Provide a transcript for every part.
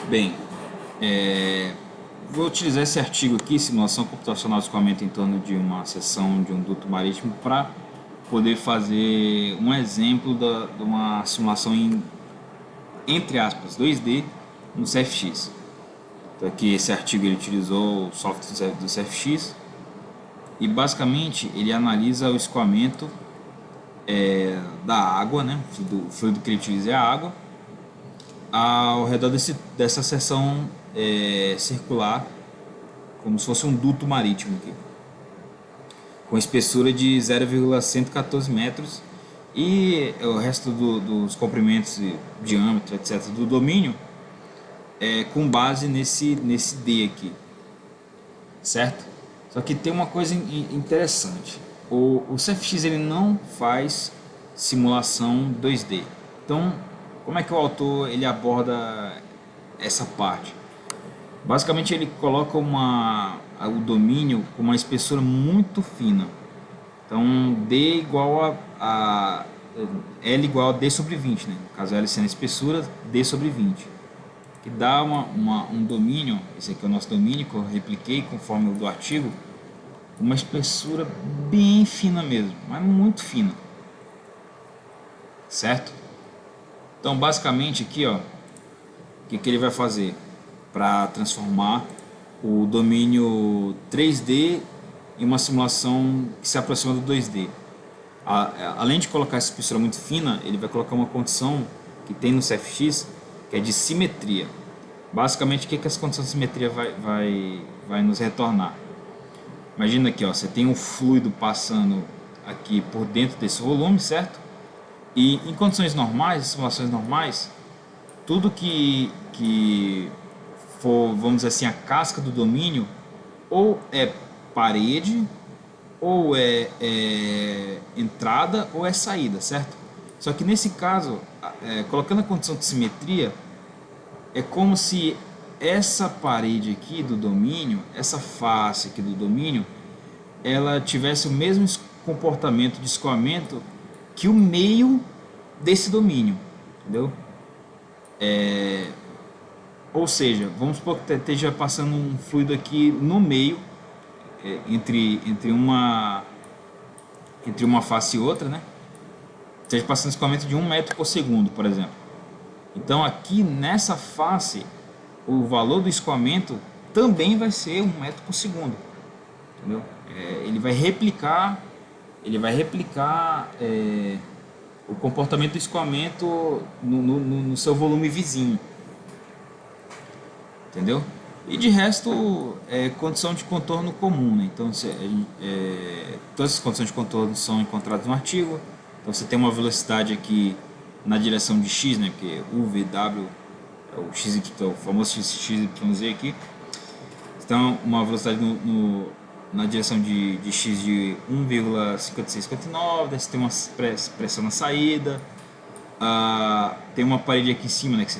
Bem, vou utilizar esse artigo aqui, simulação computacional de escoamento em torno de uma seção de um duto marítimo, para poder fazer um exemplo de uma simulação entre aspas, 2D no CFX. Então aqui esse artigo ele utilizou o software do CFX e basicamente ele analisa o escoamento da água, né? O fluido que ele utiliza é a água, ao redor dessa seção circular, como se fosse um duto marítimo aqui, com espessura de 0,114 metros, e o resto dos comprimentos, diâmetro, etc., do domínio com base nesse D aqui, certo? Só que tem uma coisa interessante, o CFX ele não faz simulação 2D. Então, como é que o autor ele aborda essa parte? Basicamente ele coloca o domínio com uma espessura muito fina. Então D igual a L igual a D sobre 20, né? No caso L sendo a espessura, D sobre 20. Que dá um domínio, esse aqui é o nosso domínio, que eu repliquei conforme o do artigo, uma espessura bem fina mesmo, mas muito fina. Certo? Então basicamente aqui, ó, o que ele vai fazer para transformar o domínio 3D em uma simulação que se aproxima do 2D. Além de colocar essa espessura muito fina, ele vai colocar uma condição que tem no CFX, que é de simetria. Basicamente, o que essa condição de simetria vai nos retornar? Imagina aqui, ó, você tem um fluido passando aqui por dentro desse volume, certo? E em condições normais, simulações normais, tudo que for, vamos dizer assim, a casca do domínio, ou é parede, ou é entrada, ou é saída, certo? Só que nesse caso, colocando a condição de simetria, é como se essa parede aqui do domínio, essa face aqui do domínio, ela tivesse o mesmo comportamento de escoamento que o meio desse domínio, entendeu? Ou seja, vamos supor que esteja passando um fluido aqui no meio, entre uma face e outra, né? Esteja passando escoamento de 1 metro por segundo, por exemplo. Então aqui nessa face, o valor do escoamento também vai ser 1 metro por segundo, entendeu? Ele vai replicar o comportamento do escoamento no seu volume vizinho, entendeu? E de resto é condição de contorno comum, né? Então todas as condições de contorno são encontradas no artigo. Então você tem uma velocidade aqui na direção de x, né? Porque u, v, w é o x, o famoso x, y, z aqui. Então uma velocidade na direção de x de 1,5659, daí você tem uma pressão na saída, tem uma parede aqui em cima, né, que você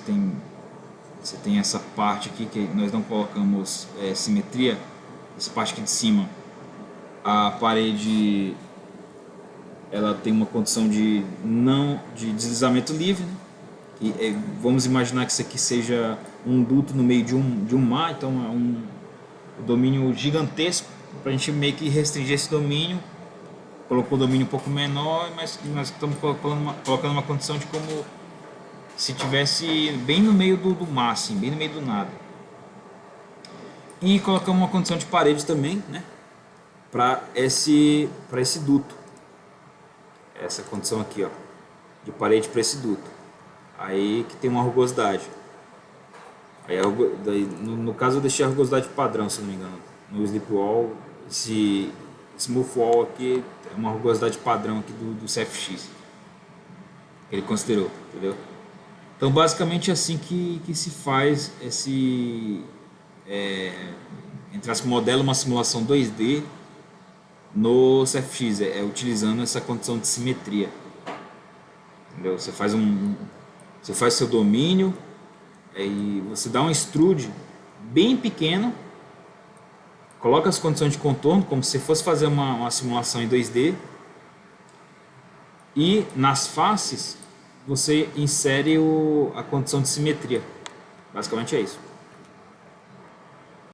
tem essa parte aqui que nós não colocamos simetria, essa parte aqui de cima, a parede ela tem uma condição de deslizamento livre, né? Vamos imaginar que isso aqui seja um duto no meio de um mar, então é um domínio gigantesco. Para a gente meio que restringir esse domínio, colocou o domínio um pouco menor, mas nós estamos colocando uma condição de como se tivesse bem no meio do mar, assim, bem no meio do nada. E colocamos uma condição de parede também, né, para esse duto. Essa condição aqui, ó, de parede para esse duto. Aí que tem uma rugosidade. Aí, no caso eu deixei a rugosidade padrão, se não me engano. No slip wall, esse smooth wall aqui é uma rugosidade padrão aqui do CFX que ele considerou, entendeu? Então basicamente é assim que se faz entre as modela uma simulação 2D no CFX, utilizando essa condição de simetria, entendeu? Você faz seu domínio e você dá um extrude bem pequeno, coloca as condições de contorno como se fosse fazer uma simulação em 2D, e nas faces você insere a condição de simetria, Basicamente é isso.